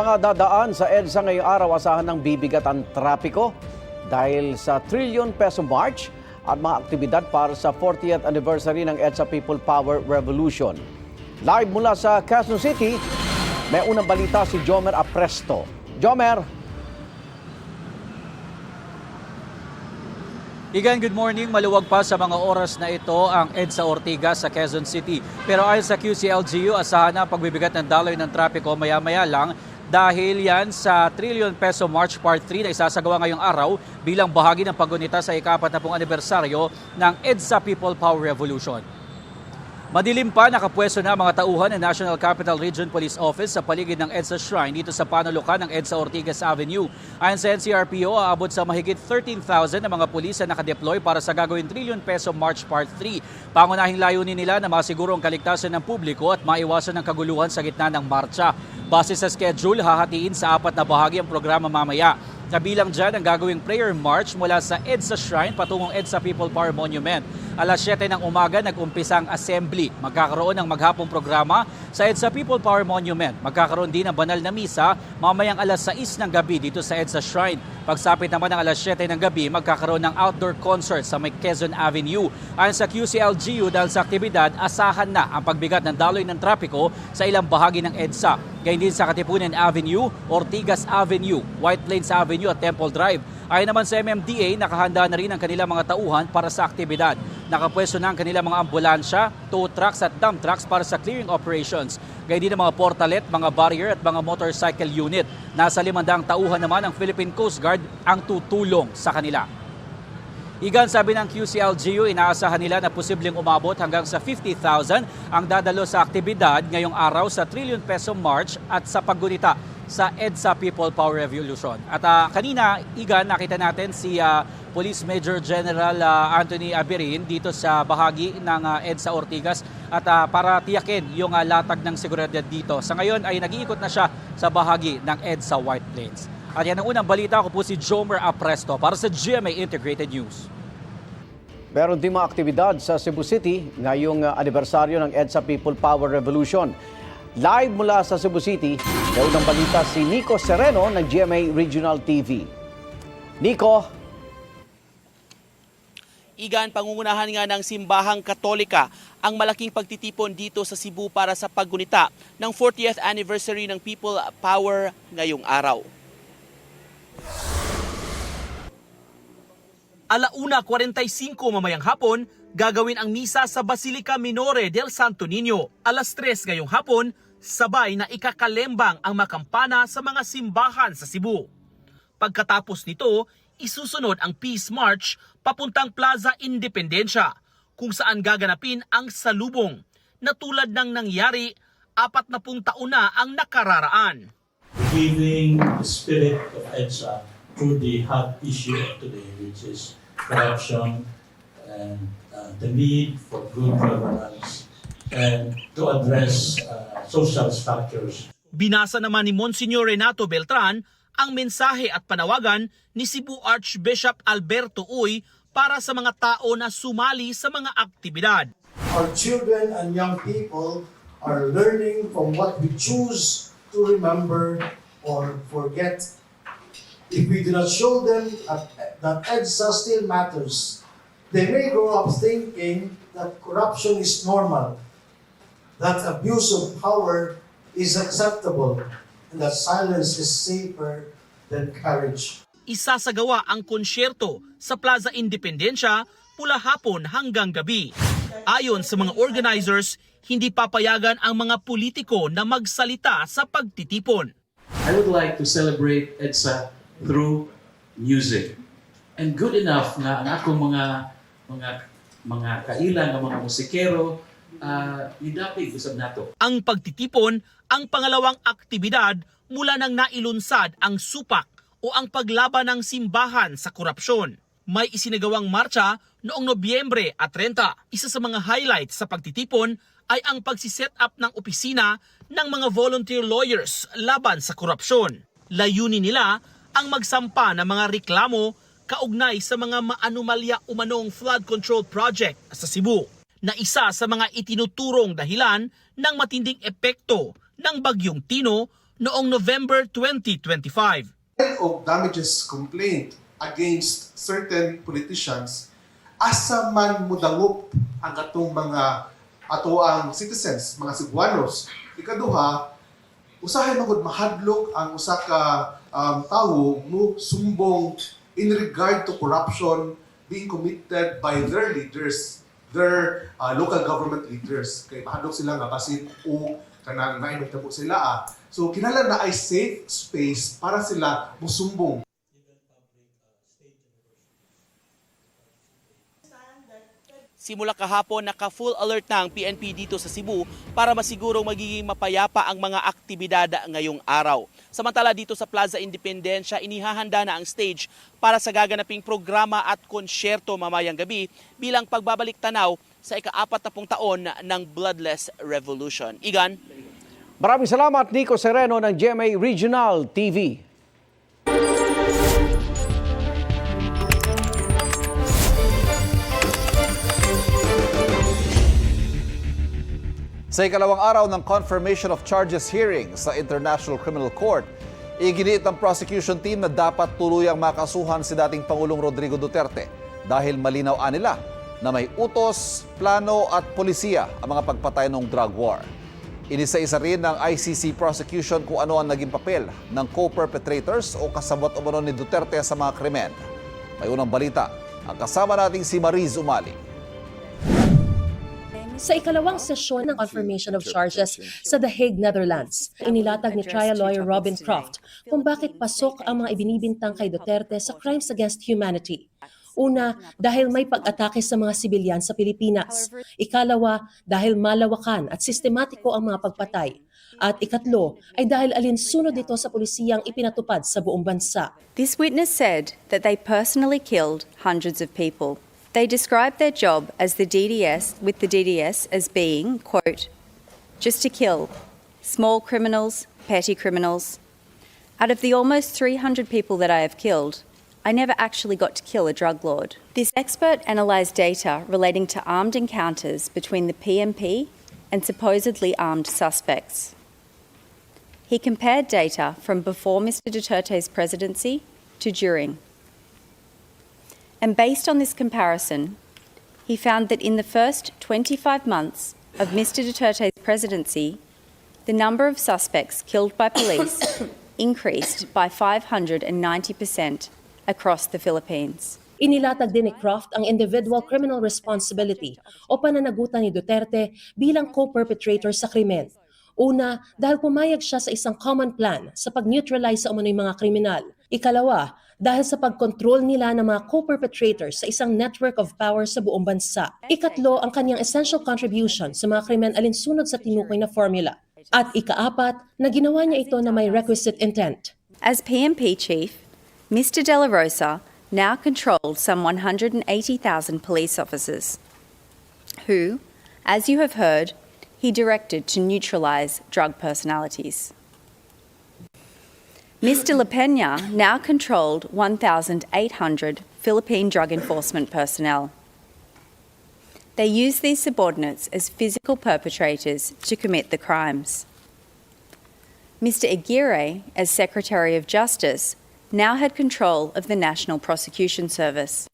mga dadaan sa EDSA ngayong araw, asahan ng bibigat ang trapiko dahil sa trillion peso march at mga aktibidad para sa 40th anniversary ng EDSA People Power Revolution. Live mula sa Quezon City, may unang balita si Jomer Apresto. Jomer! Igan, good morning. Maluwag pa sa mga oras na ito ang EDSA Ortigas sa Quezon City. Pero ayon sa QCLGU, asahan na ang pagbibigat ng daloy ng trapiko maya-maya lang dahil yan sa trillion peso March Part 3 na isasagawa ngayong araw bilang bahagi ng paggunita sa ika-40 anibersaryo ng EDSA People Power Revolution. Madilim pa, nakapwesto na mga tauhan ng National Capital Region Police Office sa paligid ng EDSA Shrine dito sa panulukan ng EDSA Ortigas Avenue. Ayon sa NCRPO, aabot sa mahigit 13,000 na mga pulis na nakadeploy para sa gagawin trillion peso March Part 3. Pangunahing layunin nila na masiguro ang kaligtasan ng publiko at maiwasan ng kaguluhan sa gitna ng marcha. Base sa schedule, hahatiin sa 4 na bahagi ang programa mamaya. Kabilang dyan ang gagawing prayer march mula sa EDSA Shrine patungong EDSA People Power Monument. Alas 7 ng umaga nag-umpisa ang assembly. Magkakaroon ng maghapong programa sa EDSA People Power Monument. Magkakaroon din ng banal na misa mamayang alas 6 ng gabi dito sa EDSA Shrine. Pagsapit naman ng alas 7 ng gabi, magkakaroon ng outdoor concert sa may Quezon Avenue. Ayon sa QCLGU, dahil sa aktibidad, asahan na ang pagbigat ng daloy ng trapiko sa ilang bahagi ng EDSA. Gayun din sa Katipunan Avenue, Ortigas Avenue, White Plains Avenue at Temple Drive. Ayon naman sa MMDA, nakahanda na rin ang kanilang mga tauhan para sa aktibidad. Nakapwesto na ang kanilang mga ambulansya, tow trucks at dump trucks para sa clearing operations. Gayun din ang mga portalet, mga barrier at mga motorcycle unit. Nasa 500 tauhan naman ang Philippine Coast Guard ang tutulong sa kanila. Igan, sabi ng QCLGU, inaasahan nila na posibleng umabot hanggang sa 50,000 ang dadalo sa aktibidad ngayong araw sa trillion peso march at sa paggunita sa EDSA People Power Revolution. At kanina, Igan, nakita natin si Police Major General Anthony Abirin dito sa bahagi ng EDSA Ortigas at para tiyakin yung latag ng seguridad dito. Sa ngayon ay nag-iikot na siya sa bahagi ng EDSA White Plains. At yan ang unang balita. Ako po si Jomer Apresto para sa GMA Integrated News. Meron din mga aktibidad sa Cebu City ngayong anibersaryo ng EDSA People Power Revolution. Live mula sa Cebu City, may unang balita si Nico Sereno ng GMA Regional TV. Nico. Igan, pangungunahan nga ng simbahang Katolika ang malaking pagtitipon dito sa Cebu para sa paggunita ng 40th anniversary ng People Power ngayong araw. 1:45 mamayang hapon, gagawin ang misa sa Basilica Minore del Santo Niño. 3:00 ngayong hapon, sabay na ikakalembang ang makampana sa mga simbahan sa Cebu. Pagkatapos nito, isusunod ang Peace March papuntang Plaza Independencia, kung saan gaganapin ang salubong na tulad ng nangyari 40 taon na ang nakararaan. Giving the spirit of EDSA through the hot issue of today, which is corruption and the need for good governance and to address social structures. Binasa naman ni Monsignor Renato Beltran ang mensahe at panawagan ni Cebu Archbishop Alberto Uy para sa mga tao na sumali sa mga aktibidad. Our children and young people are learning from what we choose to remember or forget. If we do not show them that EDSA still matters, they may grow up thinking that corruption is normal, that abuse of power is acceptable, and that silence is safer than courage. Isasagawa ang konsyerto sa Plaza Independencia mula hapon hanggang gabi. Ayon sa mga organizers, hindi papayagan ang mga politiko na magsalita sa pagtitipon. I would like to celebrate EDSA through music. And good enough na ang akong mga kailan ng mga musikero nidapig usab nato. Ang pagtitipon ang pangalawang aktibidad mula nang nailunsad ang supak o ang paglaban ng simbahan sa korupsyon. May isinagawang marcha noong Nobyembre at 30. Isa sa mga highlights sa pagtitipon ay ang pagsiset up ng opisina ng mga volunteer lawyers laban sa korupsyon. Layunin nila ang magsampa ng mga reklamo kaugnay sa mga maanumalya umanong flood control project sa Cebu, na isa sa mga itinuturong dahilan ng matinding epekto ng Bagyong Tino noong November 2025. Of damages complaint against certain politicians, asa man mudangop ang atong mga atoang citizens, mga Cebuanos. Ikaduha, usahay magud mahadlok ang usa ka tawo mo sumbong in regard to corruption being committed by their leaders, their local government leaders. Kay mahadlok sila nga basin o kanang naimutabo sila. So kinahanglan na ay safe space para sila musumbong. Simula kahapon, naka-full alert na ang PNP dito sa Cebu para masigurong magiging mapayapa ang mga aktibidad ngayong araw. Samantala dito sa Plaza Independencia, inihahanda na ang stage para sa gaganaping programa at konsyerto mamayang gabi bilang pagbabalik tanaw sa ika-40 taon ng Bloodless Revolution. Igan? Maraming salamat, Nico Sereno ng GMA Regional TV. Sa ikalawang araw ng confirmation of charges hearing sa International Criminal Court, iginiit ng prosecution team na dapat tuluyang makasuhan si dating Pangulong Rodrigo Duterte dahil malinaw nila na may utos, plano at polisiya ang mga pagpatay ng drug war. Inisa-isa rin ng ICC prosecution kung ano ang naging papel ng co-perpetrators o kasabot umano ni Duterte sa mga krimen. May unang balita, ang kasama nating si Mariz Umali. Sa ikalawang sesyon ng confirmation of charges sa The Hague, Netherlands, inilatag ni trial lawyer Robin Croft kung bakit pasok ang mga ibinibintang kay Duterte sa crimes against humanity. Una, dahil may pag-atake sa mga sibilyan sa Pilipinas. Ikalawa, dahil malawakan at sistematiko ang mga pagpatay. At ikatlo, ay dahil alinsunod ito sa pulisiyang ipinatupad sa buong bansa. This witness said that they personally killed hundreds of people. They described their job as the DDS as being, quote, just to kill small criminals, petty criminals. Out of the almost 300 people that I have killed, I never actually got to kill a drug lord. This expert analysed data relating to armed encounters between the PMP and supposedly armed suspects. He compared data from before Mr. Duterte's presidency to during. And based on this comparison, he found that in the first 25 months of Mr. Duterte's presidency, the number of suspects killed by police increased by 590% across the Philippines. Inilatag din ni Croft ang individual criminal responsibility o pananagutan ni Duterte bilang co-perpetrator sa krimen. Una, dahil pumayag siya sa isang common plan sa pag-neutralize sa umano'y mga kriminal. Ikalawa, dahil sa pagkontrol nila ng mga co-perpetrators sa isang network of power sa buong bansa. Ikatlo, ang kanyang essential contribution sa mga krimen alinsunod sa tinukoy na formula. At ikaapat, na ginawa niya ito na may requisite intent. As PMP chief, Mr. De La Rosa now controlled some 180,000 police officers, who, as you have heard, he directed to neutralize drug personalities. Mr. La Peña now controlled 1,800 Philippine drug enforcement personnel. They used these subordinates as physical perpetrators to commit the crimes. Mr. Aguirre, as Secretary of Justice, now had control of the National Prosecution Service.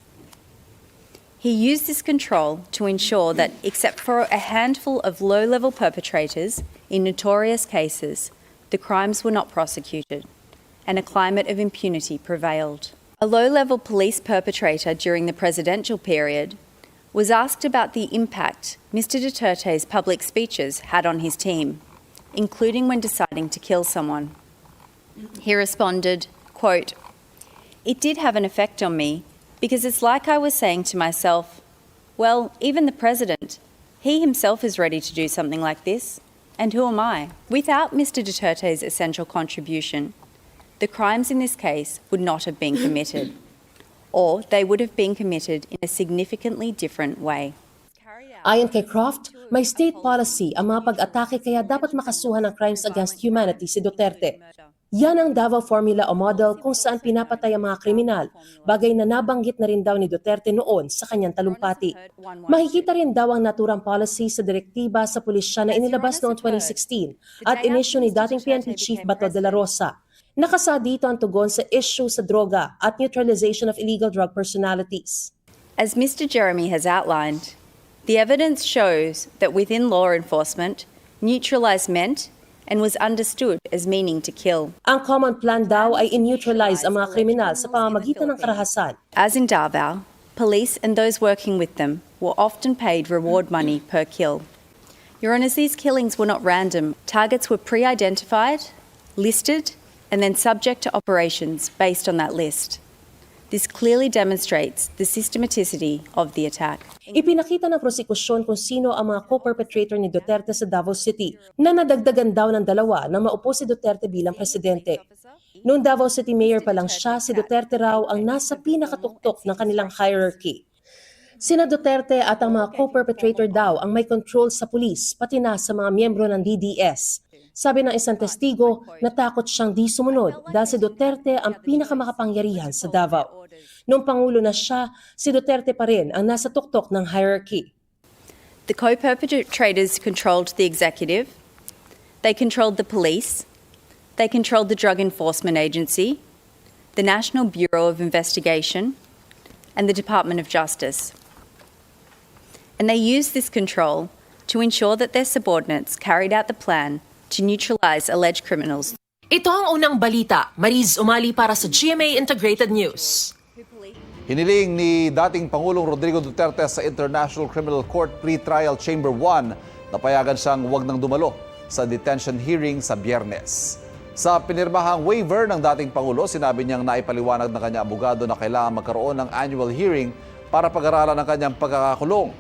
He used this control to ensure that, except for a handful of low-level perpetrators in notorious cases, the crimes were not prosecuted, and a climate of impunity prevailed. A low-level police perpetrator during the presidential period was asked about the impact Mr. Duterte's public speeches had on his team, including when deciding to kill someone. He responded, quote, "It did have an effect on me because it's like I was saying to myself, well, even the president, he himself is ready to do something like this, and who am I?" Without Mr. Duterte's essential contribution, the crimes in this case would not have been committed, or they would have been committed in a significantly different way. Ayon kay Croft, may state policy ang mga pag-atake kaya dapat makasuhan ng crimes against humanity si Duterte. Yan ang Davao Formula o model kung saan pinapatay ang mga kriminal, bagay na nabanggit na rin daw ni Duterte noon sa kanyang talumpati. Makikita rin daw ang naturang policy sa direktiba sa pulisya na inilabas noong 2016 at inisyu ni dating PNP Chief Bato de la Rosa. Nakasa dito ang tugon sa issue sa droga at neutralization of illegal drug personalities. As Mr. Jeremy has outlined, the evidence shows that within law enforcement, neutralise meant and was understood as meaning to kill. Ang common plan daw ay in-neutralize ang mga kriminal sa pamamagitan ng karahasan. As in Davao, police and those working with them were often paid reward money per kill. Your Honours, these killings were not random. Targets were pre-identified, listed, and then subject to operations based on that list. This clearly demonstrates the systematicity of the attack. Ipinakita ng prosekusyon kung sino ang mga co-perpetrator ni Duterte sa Davao City na nadagdagan daw ng 2 nang maupo si Duterte bilang presidente. Noong Davao City Mayor pa lang siya, si Duterte raw ang nasa pinakatuktok ng kanilang hierarchy. Sina Duterte at ang mga co-perpetrator daw ang may control sa pulis pati na sa mga miyembro ng DDS. Sabi ng isang testigo, natakot siyang di sumunod dahil si Duterte ang pinakamakapangyarihan sa Davao. Noong Pangulo na siya, si Duterte pa rin ang nasa tuktok ng hierarchy. The co-perpetrators controlled the executive, they controlled the police, they controlled the Drug Enforcement Agency, the National Bureau of Investigation, and the Department of Justice. And they used this control to ensure that their subordinates carried out the plan to neutralize alleged criminals. Ito ang unang balita. Mariz Umali para sa GMA Integrated News. Hiniling ni dating Pangulong Rodrigo Duterte sa International Criminal Court Pre-Trial Chamber 1 na payagan siyang huwag nang dumalo sa detention hearing sa Biyernes. Sa pinirmahang waiver ng dating Pangulo, sinabi niyang naipaliwanag ng kanyang abogado na kailangan magkaroon ng annual hearing para pag-aralan ang kanyang pagkakakulong.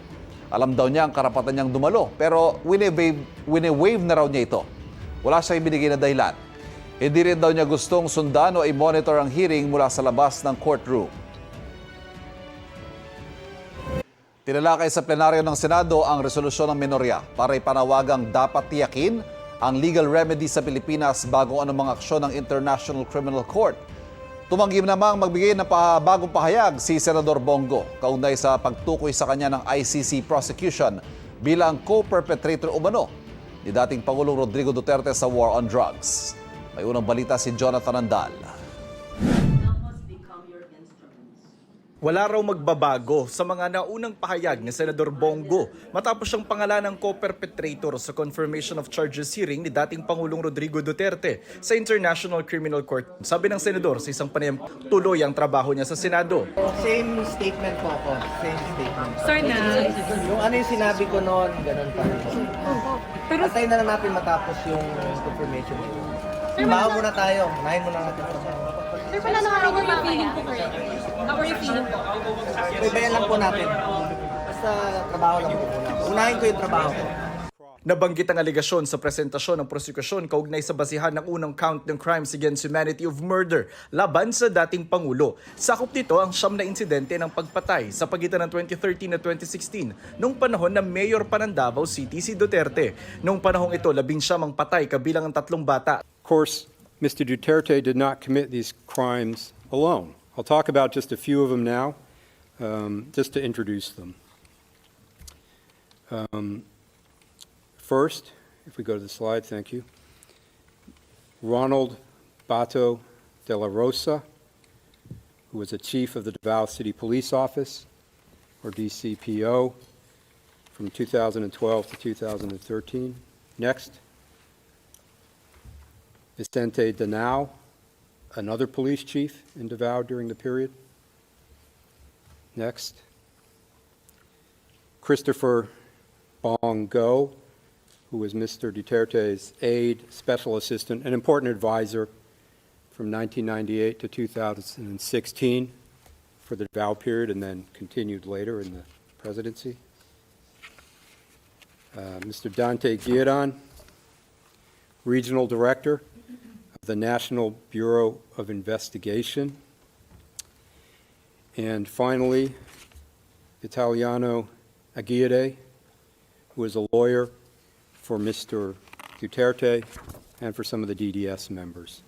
Alam daw niya ang karapatan niyang dumalo, pero wine-waive na raw niya ito. Wala siyang ibinigay na dahilan. Hindi rin daw niya gustong sundan o i-monitor ang hearing mula sa labas ng courtroom. Tinalakay sa plenaryo ng Senado ang resolusyon ng minorya para ipanawagang dapat tiyakin ang legal remedy sa Pilipinas bago anumang aksyon ng International Criminal Court. Tumanggi namang magbigay ng bagong pahayag si Senador Bongo kaugnay sa pagtukoy sa kanya ng ICC prosecution bilang co-perpetrator umano ni dating Pangulong Rodrigo Duterte sa war on drugs. May unang balita si Jonathan Andal. Wala raw magbabago sa mga naunang pahayag ni Senador Bongo matapos siyang pangalan ng co-perpetrator sa confirmation of charges hearing ni dating Pangulong Rodrigo Duterte sa International Criminal Court. Sabi ng Senador sa isang panayam, tuloy ang trabaho niya sa Senado. Same statement po ako. Same statement. Sir na. Yung ano yung sinabi ko noon, ganun pa rin. Pero antayin na lang natin matapos yung confirmation. Trabaho muna tayo. Unahin muna natin sa trabaho. Sir, pala nakaraw yung feeling po currently. How are you feeling po? Ibayan lang po natin. Basta trabaho lang po muna. Unahin ko yung trabaho ko. Nabanggit ang aligasyon sa presentasyon ng prosekusyon kaugnay sa basihan ng unang count ng crimes against humanity of murder laban sa dating Pangulo. Sakop nito ang 9 na insidente ng pagpatay sa pagitan ng 2013 at 2016 nung panahon na mayor pa ng Davao City si Duterte. Nung panahong ito, 11 ang patay kabilang ang 3 bata. Of course, Mr. Duterte did not commit these crimes alone. I'll talk about just a few of them now, just to introduce them. First, if we go to the slide, thank you. Ronald Bato de la Rosa, who was a chief of the Davao City Police Office, or DCPO, from 2012 to 2013. Next. Vicente Danao, another police chief in Davao during the period. Next. Christopher Bongo, who was Mr. Duterte's aide, special assistant, an important advisor from 1998 to 2016 for the Davao period and then continued later in the presidency. Mr. Dante Guiaran, regional director of the National Bureau of Investigation. And finally, Italiano Aguirre, who is a lawyer for Mr. Duterte and for some of the DDS members.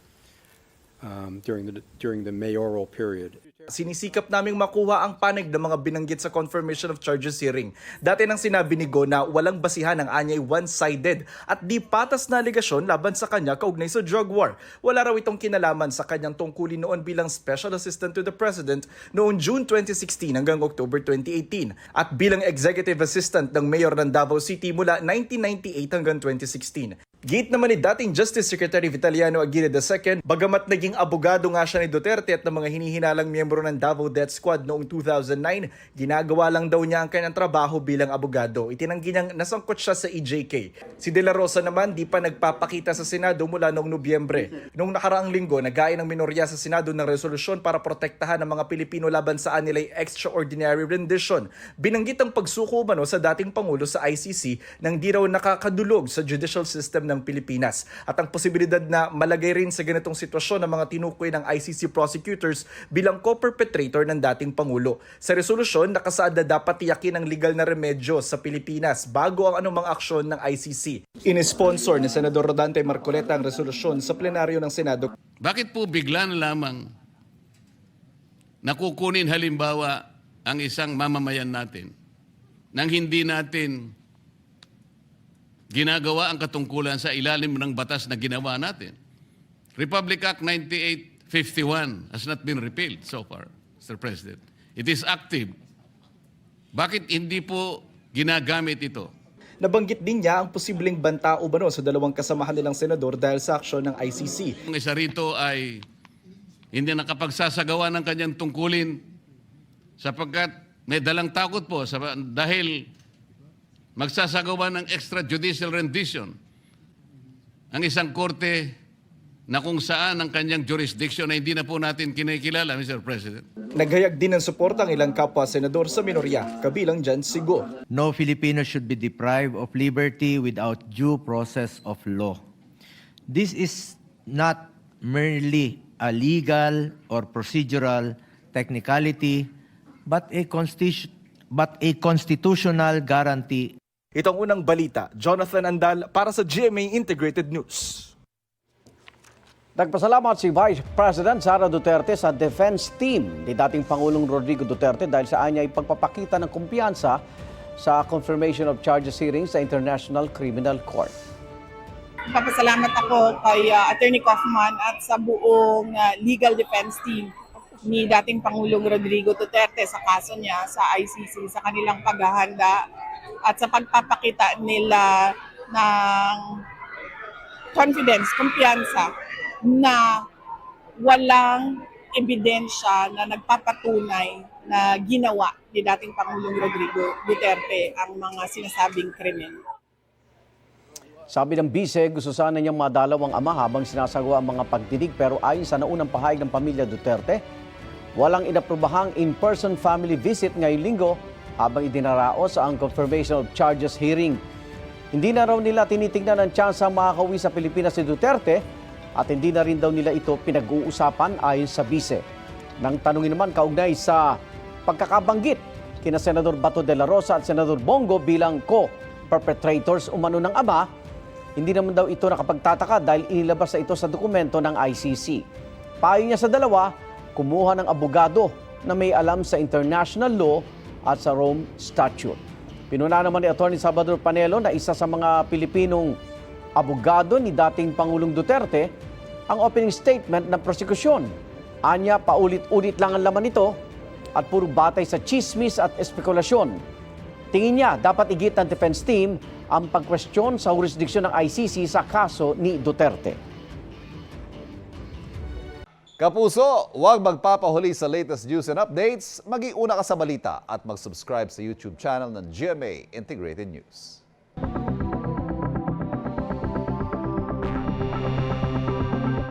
during the mayoral period. Sinisikap naming makuha ang panig ng mga binanggit sa confirmation of charges hearing. Dati nang sinabi ni Go na walang basihan ang anyay one-sided at di patas na aligasyon laban sa kanya kaugnay sa drug war. Wala raw itong kinalaman sa kanyang tungkulin noon bilang Special Assistant to the President noong June 2016 hanggang October 2018 at bilang Executive Assistant ng Mayor ng Davao City mula 1998 hanggang 2016. Gate naman ni dating Justice Secretary Vitaliano Aguirre II, bagamat naging abogado nga siya ni Duterte at ng mga hinihinalang miyembro ng Davao Death Squad noong 2009, ginagawa lang daw niya ang kanyang trabaho bilang abogado. Itinanggi niyang nasangkot siya sa EJK. Si De La Rosa naman di pa nagpapakita sa Senado mula noong Nobyembre. Noong nakaraang linggo, nag-ain ng minorya sa Senado ng resolusyon para protektahan ang mga Pilipino laban sa anilay extraordinary rendition. Binanggit ang pagsuko umano sa dating Pangulo sa ICC nang di raw nakakadulog sa judicial system ng Pilipinas at ang posibilidad na malagay rin sa ganitong sitwasyon ng mga tinukoy ng ICC prosecutors bilang co-perpetrator ng dating Pangulo. Sa resolusyon, nakasaad na dapat tiyakin ang legal na remedyo sa Pilipinas bago ang anumang aksyon ng ICC. Inisponsor ni Senador Rodante Marcoleta ang resolusyon sa plenaryo ng Senado. Bakit po bigla na lamang nakukunin halimbawa ang isang mamamayan natin nang hindi natin ginagawa ang katungkulan sa ilalim ng batas na ginawa natin? Republic Act 9851 has not been repealed so far, Mr. President. It is active. Bakit hindi po ginagamit ito? Nabanggit din niya ang posibleng banta umano sa dalawang kasamahan nilang senador dahil sa aksyon ng ICC. Ang isa rito ay hindi nakapagsasagawa ng kanyang tungkulin sapagkat may dalang takot po dahil magsasagawa ng extrajudicial rendition ang isang korte na kung saan ang kanyang jurisdiction na hindi na po natin kinikilala, Mr. President. Naghayag din ng suporta ang ilang kapwa-senador sa minorya, kabilang dyan si Go. No Filipino should be deprived of liberty without due process of law. This is not merely a legal or procedural technicality, but a constitutional guarantee. Itong unang balita, Jonathan Andal para sa GMA Integrated News. Nagpasalamat si Vice President Sara Duterte sa defense team ni dating Pangulong Rodrigo Duterte dahil sa kanya ay pagpapakita ng kumpiyansa sa confirmation of charges hearing sa International Criminal Court. Papasalamat ako kay Attorney Kaufman at sa buong legal defense team ni dating Pangulong Rodrigo Duterte sa kaso niya sa ICC, sa kanilang paghahanda at sa pagpapakita nila ng confidence, kumpiyansa na walang ebidensya na nagpapatunay na ginawa ni dating Pangulong Rodrigo Duterte ang mga sinasabing krimen. Sabi ng bise, gusto sana niyang madalaw ang ama habang sinasagawa ang mga pagdinig pero ayon sa naunang pahayag ng pamilya Duterte, walang inaprobahang in-person family visit ngayong linggo habang idinaraos ang confirmation of charges hearing. Hindi na raw nila tinitingnan ang tsansa makakauwi sa Pilipinas si Duterte at hindi na rin daw nila ito pinag-uusapan ayon sa bise. Nang tanungin naman kaugnay sa pagkakabanggit kina Senador Bato de la Rosa at Senador Bongo bilang co-perpetrators umano ng ama, hindi naman daw ito nakapagtataka dahil inilabas na ito sa dokumento ng ICC. Payo niya sa dalawa, kumuha ng abogado na may alam sa international law at sa Rome Statute. Pinuna naman ni Atty. Salvador Panelo na isa sa mga Pilipinong abogado ni dating Pangulong Duterte ang opening statement ng prosekusyon. Anya, paulit-ulit lang ang laman nito at puro batay sa chismis at espekulasyon. Tingin niya dapat igit ng defense team ang pagkwestiyon sa jurisdiksyon ng ICC sa kaso ni Duterte. Kapuso, huwag magpapahuli sa latest news and updates. Mag-iuna ka sa balita at mag-subscribe sa YouTube channel ng GMA Integrated News.